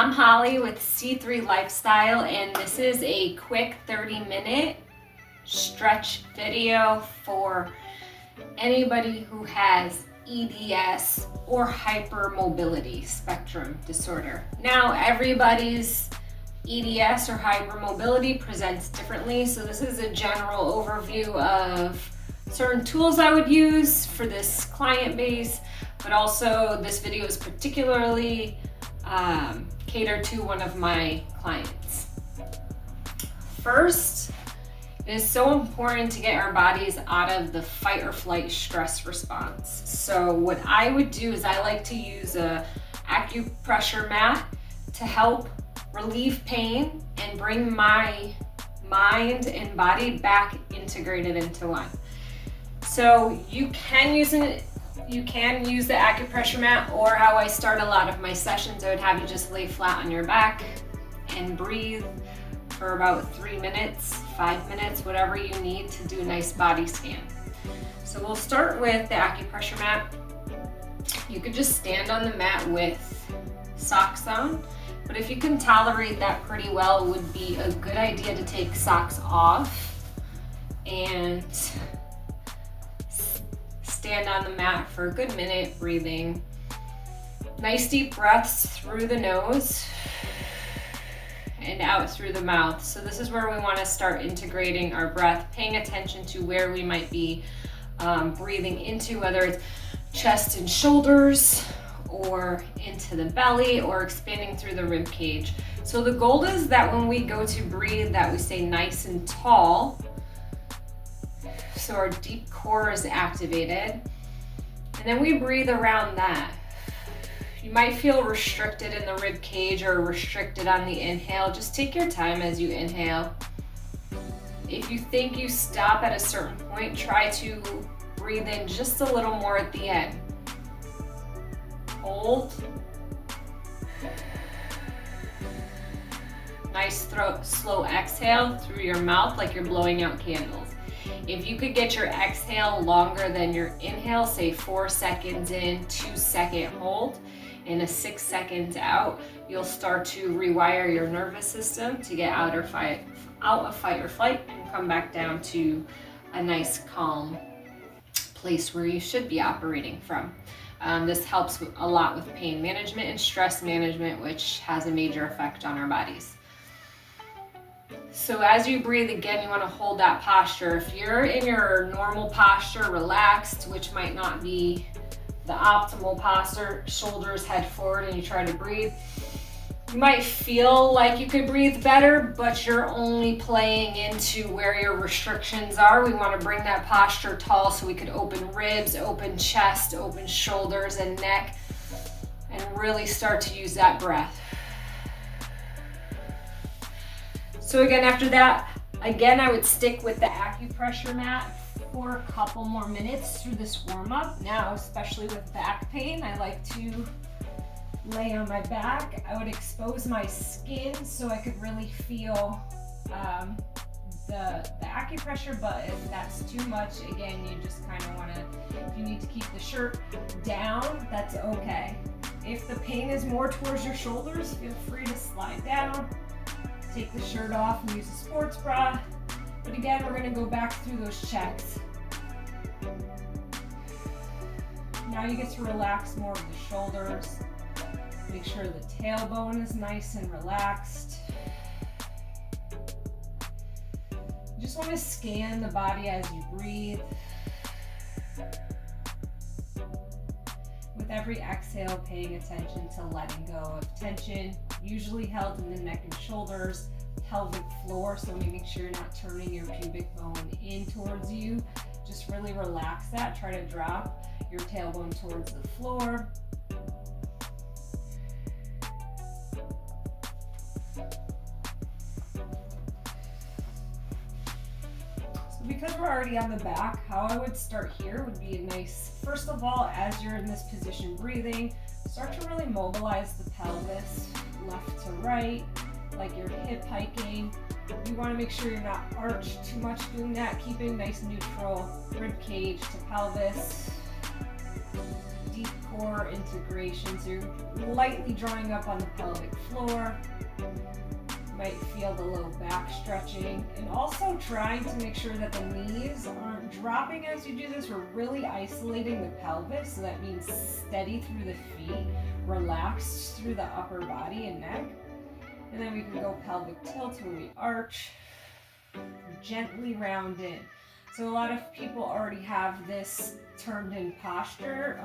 I'm Holly with C3 Lifestyle, and this is a quick 30-minute stretch video for anybody who has EDS or hypermobility spectrum disorder. Now, everybody's EDS or hypermobility presents differently, so this is a general overview of certain tools I would use for this client base, but also this video is particularly catered to one of my clients. First, it is so important to get our bodies out of the fight or flight stress response. So what I would do is I like to use a acupressure mat to help relieve pain and bring my mind and body back integrated into one. So you can use the acupressure mat, or how I start a lot of my sessions, I would have you just lay flat on your back and breathe for about 3 minutes, 5 minutes, whatever you need to do a nice body scan. So we'll start with the acupressure mat. You could just stand on the mat with socks on, but if you can tolerate that pretty well, it would be a good idea to take socks off and stand on the mat for a good minute, breathing. Nice deep breaths through the nose and out through the mouth. So this is where we want to start integrating our breath, paying attention to where we might be breathing into, whether it's chest and shoulders or into the belly or expanding through the rib cage. So the goal is that when we go to breathe, that we stay nice and tall, so our deep core is activated, and then we breathe around that. You might feel restricted in the rib cage or restricted on the inhale. Just take your time as you inhale. If you think you stop at a certain point, try to breathe in just a little more at the end. Hold. Nice slow exhale through your mouth like you're blowing out candles. If you could get your exhale longer than your inhale, say 4 seconds in, 2-second hold, and a 6 seconds out, you'll start to rewire your nervous system to get out of fight or flight and come back down to a nice calm place where you should be operating from. This helps a lot with pain management and stress management, which has a major effect on our bodies. So as you breathe again, you want to hold that posture. If you're in your normal posture, relaxed, which might not be the optimal posture, shoulders head forward, and you try to breathe, you might feel like you could breathe better, but you're only playing into where your restrictions are. We want to bring that posture tall so we could open ribs, open chest, open shoulders and neck, and really start to use that breath. So again, after that, I would stick with the acupressure mat for a couple more minutes through this warm-up. Now, especially with back pain, I like to lay on my back. I would expose my skin so I could really feel the acupressure, but if that's too much, again, you just kind of want to, if you need to keep the shirt down, that's okay. If the pain is more towards your shoulders, feel free to slide down. Take the shirt off and use a sports bra. But again, we're going to go back through those checks. Now you get to relax more of the shoulders. Make sure the tailbone is nice and relaxed. You just want to scan the body as you breathe. With every exhale, paying attention to letting go of tension, usually held in the neck and shoulders, pelvic floor, so make sure you're not turning your pubic bone in towards you. Just really relax that. Try to drop your tailbone towards the floor. Because we're already on the back, how I would start here would be a nice, first of all, as you're in this position breathing, start to really mobilize the pelvis left to right, like you're hip hiking. You want to make sure you're not arched too much doing that, keeping nice neutral rib cage to pelvis, deep core integration. So you're lightly drawing up on the pelvic floor. You might feel the low back stretching, and also trying to make sure that the knees aren't dropping as you do this. We're really isolating the pelvis, so that means steady through the feet, relaxed through the upper body and neck. And then we can go pelvic tilt where we arch, gently round in. So a lot of people already have this turned in posture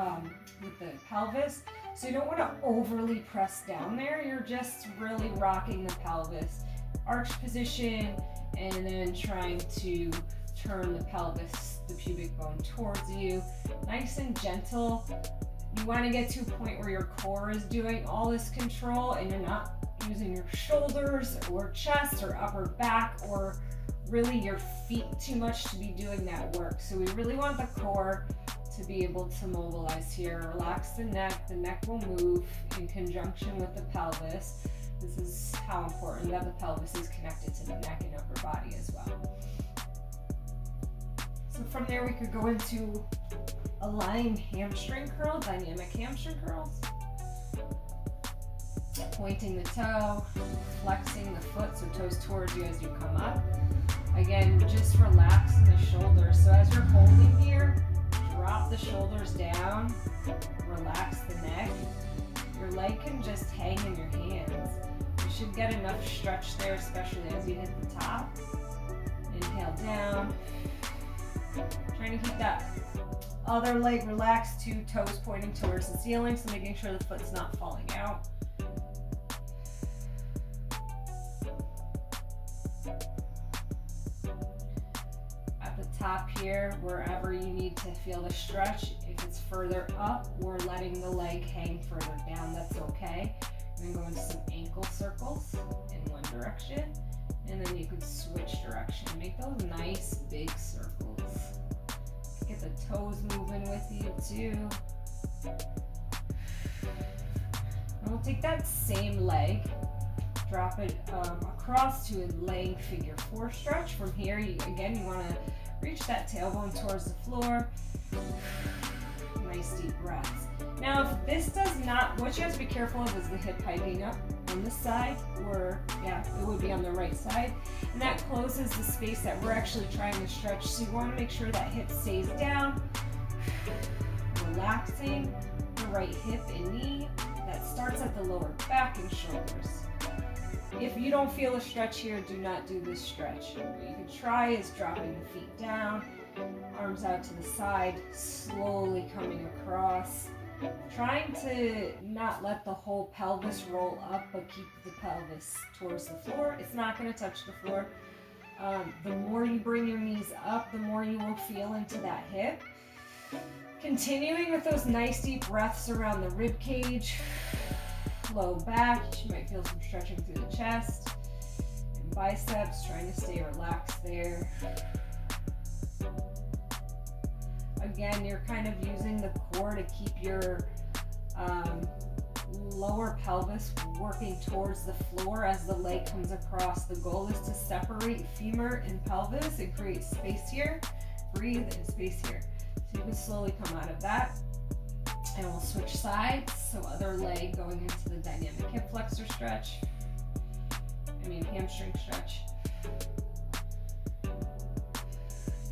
with the pelvis. So you don't want to overly press down there. You're just really rocking the pelvis. Arch position, and then trying to turn the pelvis, the pubic bone towards you. Nice and gentle. You want to get to a point where your core is doing all this control and you're not using your shoulders or chest or upper back or really your feet too much to be doing that work. So we really want the core to be able to mobilize here. Relax the neck will move in conjunction with the pelvis. This is how important that the pelvis is connected to the neck and upper body as well. So from there we could go into a lying hamstring curl, dynamic hamstring curls. Pointing the toe, flexing the foot, so toes towards you as you come up. Again, just relaxing the shoulders. So as you're holding here, drop the shoulders down, relax the neck. Your leg can just hang in your hands. You should get enough stretch there, especially as you hit the top. Inhale down. Trying to keep that other leg relaxed, two toes pointing towards the ceiling, so making sure the foot's not falling out. Top here, wherever you need to feel the stretch. If it's further up, we're letting the leg hang further down, that's okay. We're going to go into some ankle circles in one direction, and then you can switch direction. Make those nice big circles. Get the toes moving with you too. And we'll take that same leg, drop it across to a laying figure four stretch. From here, you want to reach that tailbone towards the floor. Nice deep breaths. Now, if this does not, what you have to be careful of is the hip hiking up on this side, or it would be on the right side. And that closes the space that we're actually trying to stretch. So you want to make sure that hip stays down. Relaxing the right hip and knee. That starts at the lower back and shoulders. If you don't feel a stretch here, do not do this stretch. What you can try is dropping the feet down, arms out to the side, slowly coming across. Trying to not let the whole pelvis roll up, but keep the pelvis towards the floor. It's not going to touch the floor. The more you bring your knees up, the more you will feel into that hip. Continuing with those nice deep breaths around the rib cage. Low back, you might feel some stretching through the chest and biceps, trying to stay relaxed there. Again, you're kind of using the core to keep your lower pelvis working towards the floor as the leg comes across. The goal is to separate femur and pelvis and create space here. Breathe and space here. So you can slowly come out of that. And we'll switch sides, so other leg going into the dynamic hip flexor stretch. Hamstring stretch.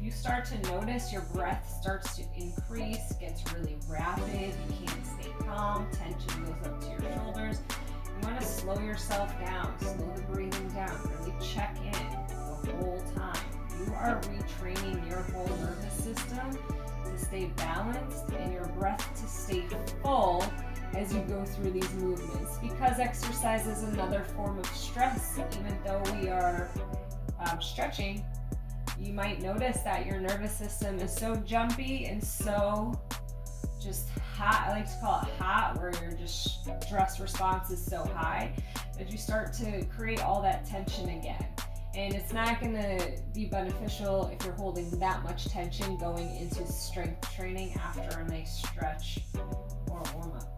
You start to notice your breath starts to increase, gets really rapid, you can't stay calm, tension goes up to your shoulders. You want to slow yourself down, slow the breathing down, really check in the whole time. You are retraining your whole nervous system to stay balanced and your breath to stay full as you go through these movements, because exercise is another form of stress. Even though we are stretching, you might notice that your nervous system is so jumpy and so just hot. I like to call it hot, where your just stress response is so high that you start to create all that tension again. And it's not going to be beneficial if you're holding that much tension going into strength training after a nice stretch or warm up.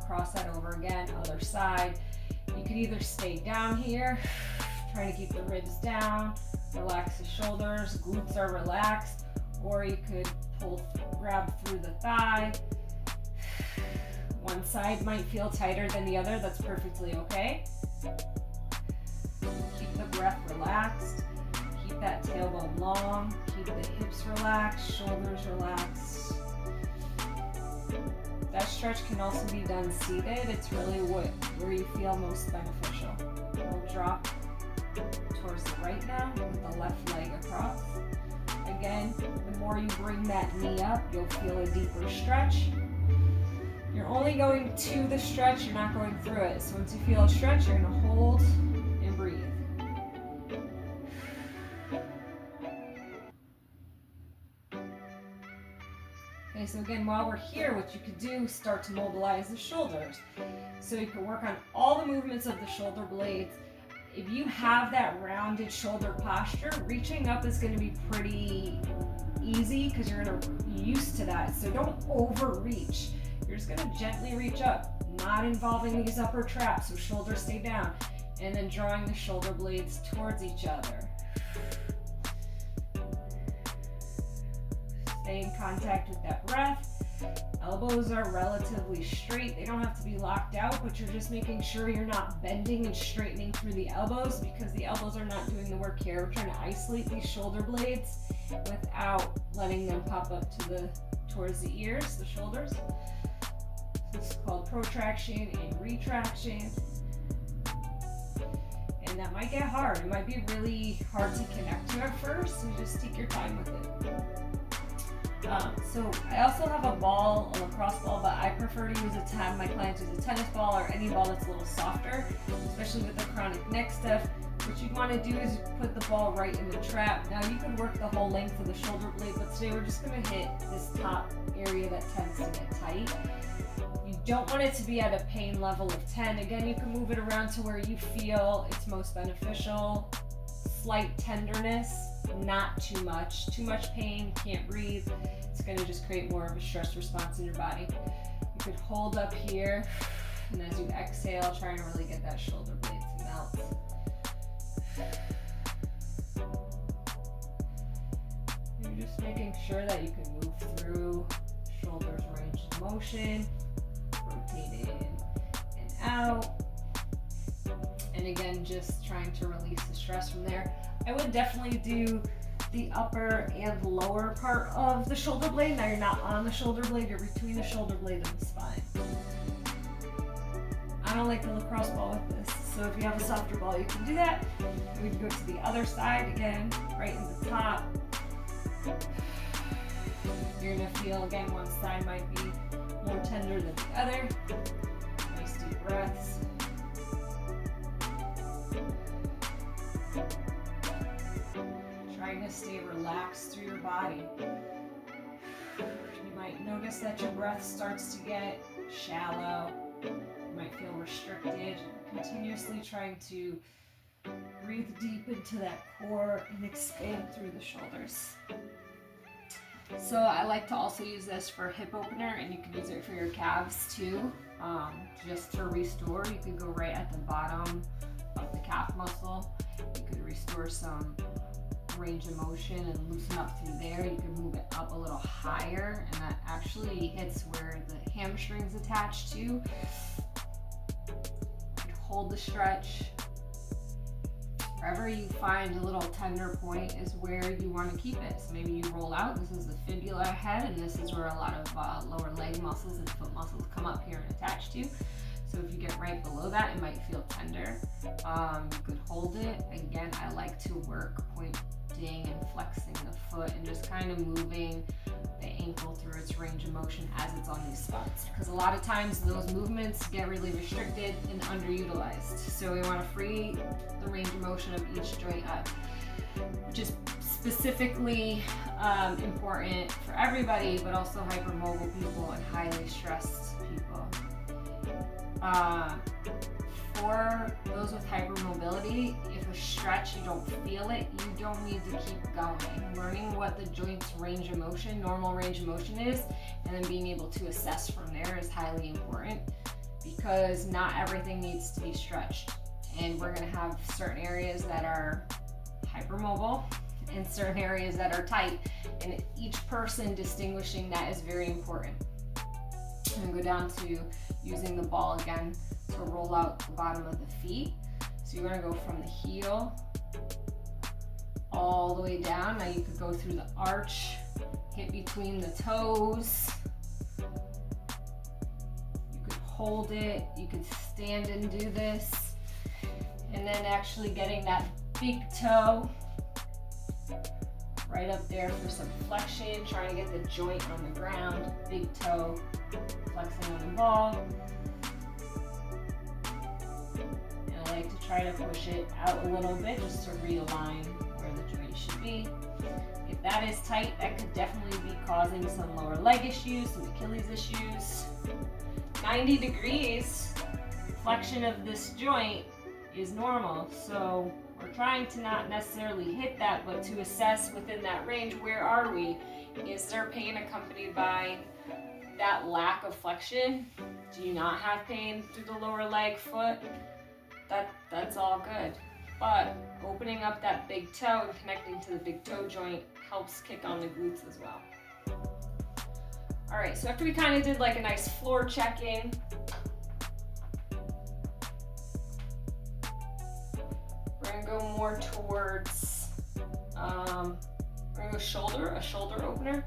Cross that over again, other side. You could either stay down here, trying to keep the ribs down, relax the shoulders, glutes are relaxed, or you could grab through the thigh. One side might feel tighter than the other, that's perfectly okay. Keep the breath relaxed, keep that tailbone long, keep the hips relaxed, shoulders relaxed. That stretch can also be done seated. It's really where you feel most beneficial. We'll drop towards the right now with the left leg across. Again, the more you bring that knee up, you'll feel a deeper stretch. You're only going to the stretch, you're not going through it. So once you feel a stretch, you're gonna hold and breathe. Okay, so again, while we're here, what you could do is start to mobilize the shoulders. So you can work on all the movements of the shoulder blades. If you have that rounded shoulder posture, reaching up is going to be pretty easy because you're going to be used to that. So don't overreach. You're just going to gently reach up, not involving these upper traps, so shoulders stay down, and then drawing the shoulder blades towards each other. Stay in contact with that breath. Elbows are relatively straight. They don't have to be locked out, but you're just making sure you're not bending and straightening through the elbows because the elbows are not doing the work here. We're trying to isolate these shoulder blades without letting them pop up towards the ears, the shoulders. This is called protraction and retraction. And that might get hard. It might be really hard to connect to at first, so just take your time with it. So I also have a ball, a lacrosse ball, but I prefer to use my clients use a tennis ball or any ball that's a little softer, especially with the chronic neck stuff. What you want to do is put the ball right in the trap. Now you can work the whole length of the shoulder blade, but today we're just going to hit this top area that tends to get tight. You don't want it to be at a pain level of 10. Again, you can move it around to where you feel it's most beneficial. Slight tenderness, not too much. Too much pain, can't breathe. It's going to just create more of a stress response in your body. You could hold up here, and as you exhale, try and really get that shoulder blade to melt. You're just making sure that you can move through shoulders range of motion, rotate in and out. And again, just trying to release the stress from there. I would definitely do the upper and lower part of the shoulder blade. Now you're not on the shoulder blade, you're between the shoulder blade and the spine. I don't like the lacrosse ball with this, so if you have a softer ball, you can do that. We can go to the other side again, right in the top. You're gonna feel, again, one side might be more tender than the other. Nice deep breaths. Trying to stay relaxed through your body. You might notice that your breath starts to get shallow. You might feel restricted. Continuously trying to breathe deep into that core and expand through the shoulders. So I like to also use this for hip opener, and you can use it for your calves too. Just to restore, you could go right at the bottom of the calf muscle. You could restore some range of motion and loosen up through there. You can move it up a little higher, and that actually hits where the hamstring's attached to. You could hold the stretch. Wherever you find a little tender point is where you want to keep it. So maybe you roll out. This is the fibula head, and this is where a lot of lower leg muscles and foot muscles come up here and attach to. So if you get right below that, it might feel tender. You could hold it. Again, I like to work pointing and flexing the foot and just kind of moving the ankle through its range of motion as it's on these spots. Because a lot of times those movements get really restricted and underutilized. So we want to free the range of motion of each joint up. Just specifically important for everybody, but also hypermobile people and highly stressed people. For those with hypermobility, if a stretch you don't feel it, you don't need to keep going. Learning what the joint's range of motion, normal range of motion is, and then being able to assess from there is highly important, because not everything needs to be stretched. And we're gonna have certain areas that are hypermobile and certain areas that are tight. And each person distinguishing that is very important. I'm gonna go down to using the ball again to roll out the bottom of the feet. So you're gonna go from the heel all the way down. Now you could go through the arch, hit between the toes. You could hold it, you could stand and do this. And then actually getting that big toe right up there for some flexion, trying to get the joint on the ground, big toe, flexing on the ball. And I like to try to push it out a little bit just to realign where the joint should be. If that is tight, that could definitely be causing some lower leg issues, some Achilles issues. 90 degrees flexion of this joint is normal, so we're trying to not necessarily hit that, but to assess within that range, where are we? Is there pain accompanied by that lack of flexion? Do you not have pain through the lower leg, foot? That's all good. But opening up that big toe and connecting to the big toe joint helps kick on the glutes as well. All right, so after we kind of did like a nice floor check-in, we're gonna go more towards, we're gonna go a shoulder opener,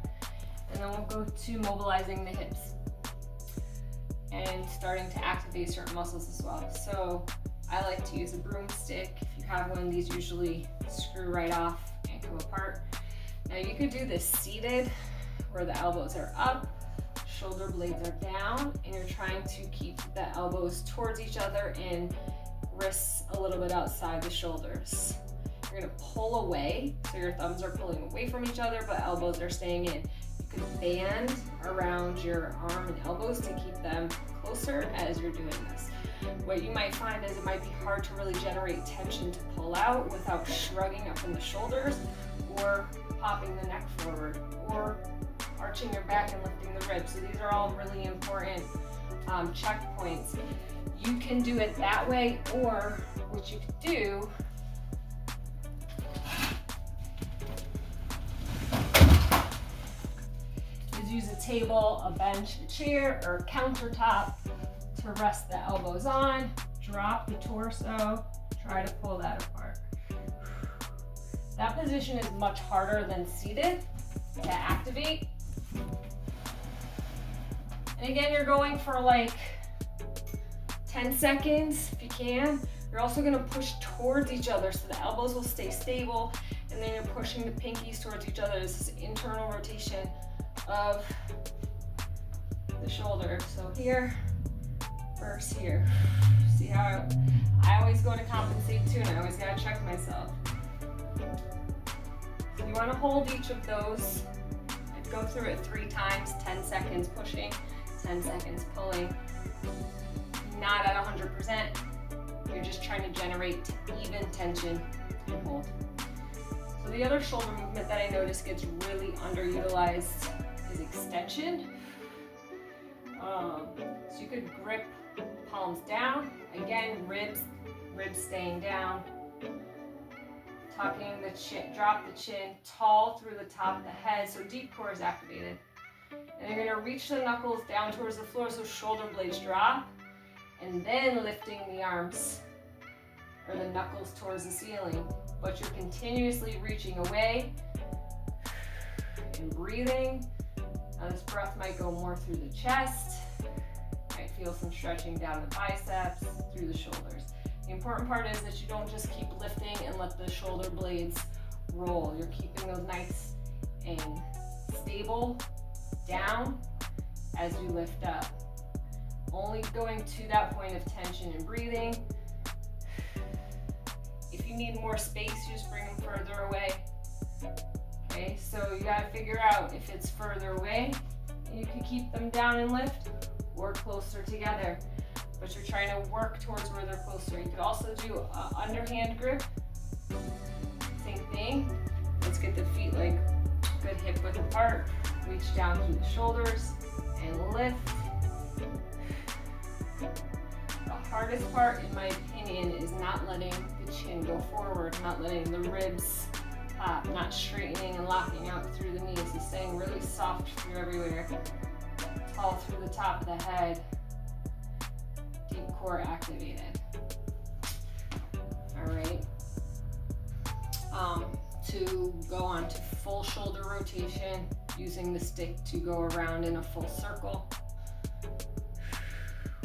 and then we'll go to mobilizing the hips and starting to activate certain muscles as well. So I like to use a broomstick. If you have one, these usually screw right off and come apart. Now you could do this seated, where the elbows are up, shoulder blades are down, and you're trying to keep the elbows towards each other and wrists a little bit outside the shoulders. You're gonna pull away, so your thumbs are pulling away from each other, but elbows are staying in. You can band around your arm and elbows to keep them closer as you're doing this. What you might find is it might be hard to really generate tension to pull out without shrugging up in the shoulders or popping the neck forward or arching your back and lifting the ribs. So these are all really important checkpoints. You can do it that way, or what you could do is use a table, a bench, a chair, or a countertop to rest the elbows on, drop the torso, try to pull that apart. That position is much harder than seated to activate. And again, you're going for like 10 seconds if you can. You're also gonna push towards each other so the elbows will stay stable, and then you're pushing the pinkies towards each other. This is internal rotation of the shoulder. So here versus here. See how I always go to compensate too, and I always gotta check myself. So you wanna hold each of those. I'd go through it 3 times, 10 seconds pushing, 10 seconds pulling. Not at 100%. You're just trying to generate even tension and hold. So the other shoulder movement that I notice gets really underutilized is extension. So you could grip palms down. Again, ribs staying down. Tucking the chin, drop the chin, tall through the top of the head, so deep core is activated. And you're gonna reach the knuckles down towards the floor so shoulder blades drop, and then lifting the arms or the knuckles towards the ceiling. But you're continuously reaching away and breathing. Now this breath might go more through the chest. Might feel some stretching down the biceps, through the shoulders. The important part is that you don't just keep lifting and let the shoulder blades roll. You're keeping those nice and stable down as you lift up. Only going to that point of tension and breathing. If you need more space, you just bring them further away. Okay, so you gotta figure out if it's further away, you can keep them down and lift, or closer together. But you're trying to work towards where they're closer. You could also do an underhand grip. Same thing. Let's get the feet like good hip width apart. Reach down through the shoulders and lift. The hardest part, in my opinion, is not letting the chin go forward, not letting the ribs pop, not straightening and locking out through the knees. It's staying really soft through everywhere. Tall through the top of the head. Deep core activated. All right. To go on to full shoulder rotation, using the stick to go around in a full circle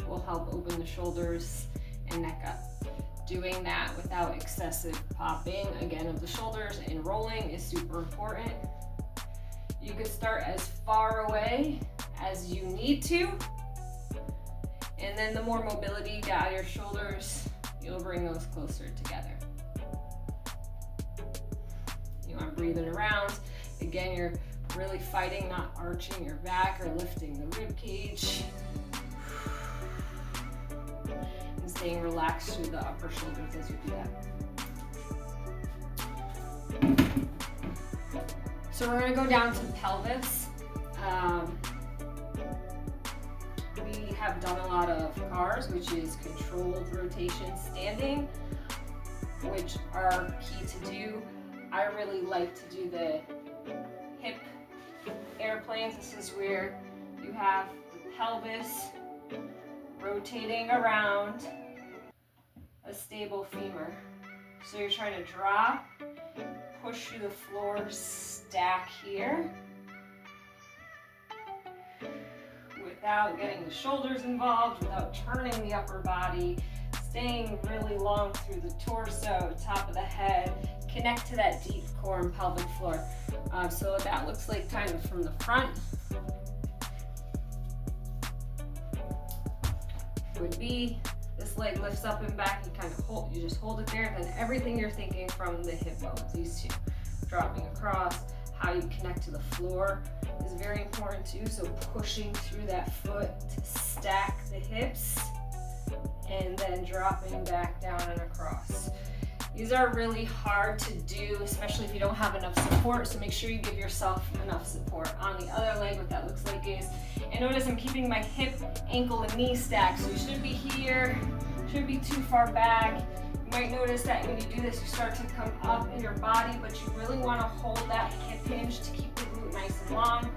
will help open the shoulders and neck up. Doing that without excessive popping, again, of the shoulders, and rolling is super important. You could start as far away as you need to, and then the more mobility you get out of your shoulders, you'll bring those closer together. You want breathing around. Again, you're really fighting, not arching your back or lifting the rib cage. And staying relaxed through the upper shoulders as you do that. So we're gonna go down to pelvis. We have done a lot of CARs, which is controlled rotation standing, which are key to do. I really like to do the hip airplanes. This is where you have the pelvis rotating around a stable femur. So you're trying to drop, push through the floor, stack here, without getting the shoulders involved, without turning the upper body, staying really long through the torso, top of the head. Connect to that deep core and pelvic floor. So what that looks like kind of from the front would be this leg lifts up and back. You kind of hold, you just hold it there, and then everything you're thinking from the hip bones, these two, dropping across, how you connect to the floor is very important too. So pushing through that foot to stack the hips, and then dropping back down and across. These are really hard to do, especially if you don't have enough support, so make sure you give yourself enough support. On the other leg, what that looks like is, and notice I'm keeping my hip, ankle, and knee stacked, so you shouldn't be here, shouldn't be too far back. You might notice that when you do this, you start to come up in your body, but you really want to hold that hip hinge to keep the glute nice and long.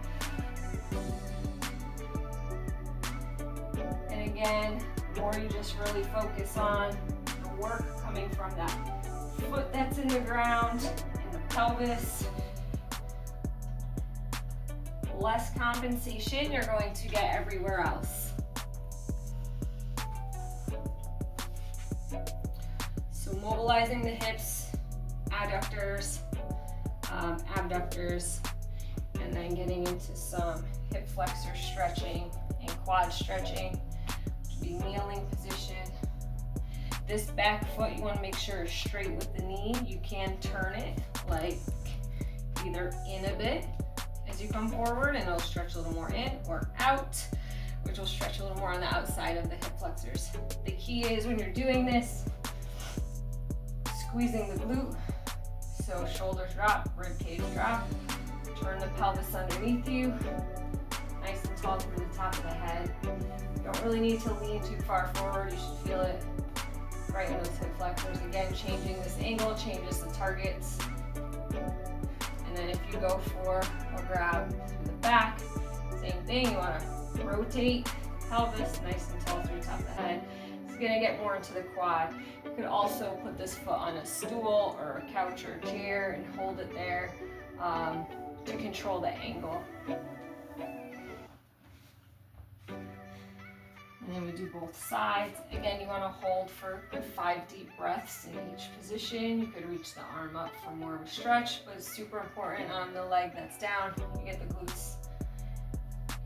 And again, the more you just really focus on the work coming from that foot that's in the ground and the pelvis, less compensation you're going to get everywhere else. So mobilizing the hips, adductors, abductors, and then getting into some hip flexor stretching and quad stretching. Be kneeling position. This back foot, you want to make sure is straight with the knee. You can turn it like either in a bit as you come forward, and it'll stretch a little more in, or out, which will stretch a little more on the outside of the hip flexors. The key is when you're doing this, squeezing the glute, so shoulders drop, rib cage drop, turn the pelvis underneath you, nice and tall through the top of the head. You don't really need to lean too far forward. You should feel it right in those hip flexors. Again, changing this angle changes the targets. And then if you go for a grab through the back, same thing. You want to rotate the pelvis nice and tall through the top of the head. It's going to get more into the quad. You could also put this foot on a stool or a couch or a chair and hold it there to control the angle. And then we do both sides. Again, you want to hold for 5 deep breaths in each position. You could reach the arm up for more of a stretch, but it's super important on the leg that's down. You get the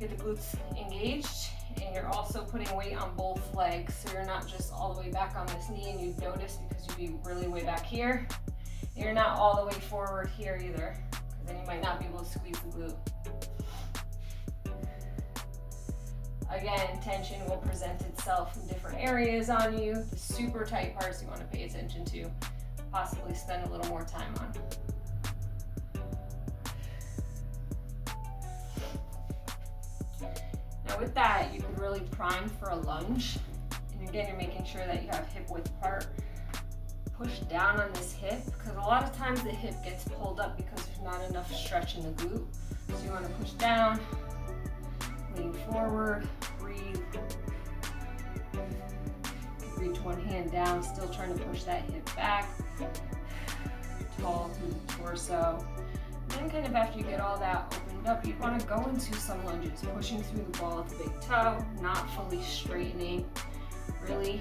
glutes engaged, and you're also putting weight on both legs, so you're not just all the way back on this knee and you'd notice because you'd be really way back here. You're not all the way forward here either, because then you might not be able to squeeze the glute. Again, tension will present itself in different areas on you. The super tight parts you want to pay attention to, possibly spend a little more time on. Now with that, you can really prime for a lunge. And again, you're making sure that you have hip width apart. push down on this hip, because a lot of times the hip gets pulled up because there's not enough stretch in the glute. So you want to push down, lean forward, breathe. Reach one hand down, still trying to push that hip back. Tall through the torso. And then kind of after you get all that opened up, you want to go into some lunges, pushing through the ball of the big toe, not fully straightening. Really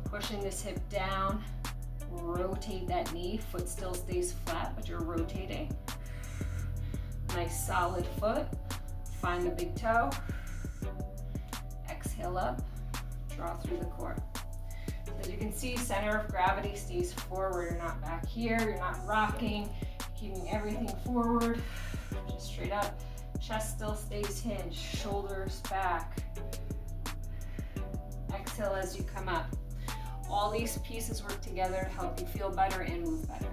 pushing this hip down, rotate that knee, foot still stays flat, but you're rotating. Nice solid foot, find the big toe, exhale up, draw through the core. So as you can see, center of gravity stays forward, you're not back here, you're not rocking, keeping everything forward, just straight up. Chest still stays hinged, shoulders back. Exhale as you come up. All these pieces work together to help you feel better and move better.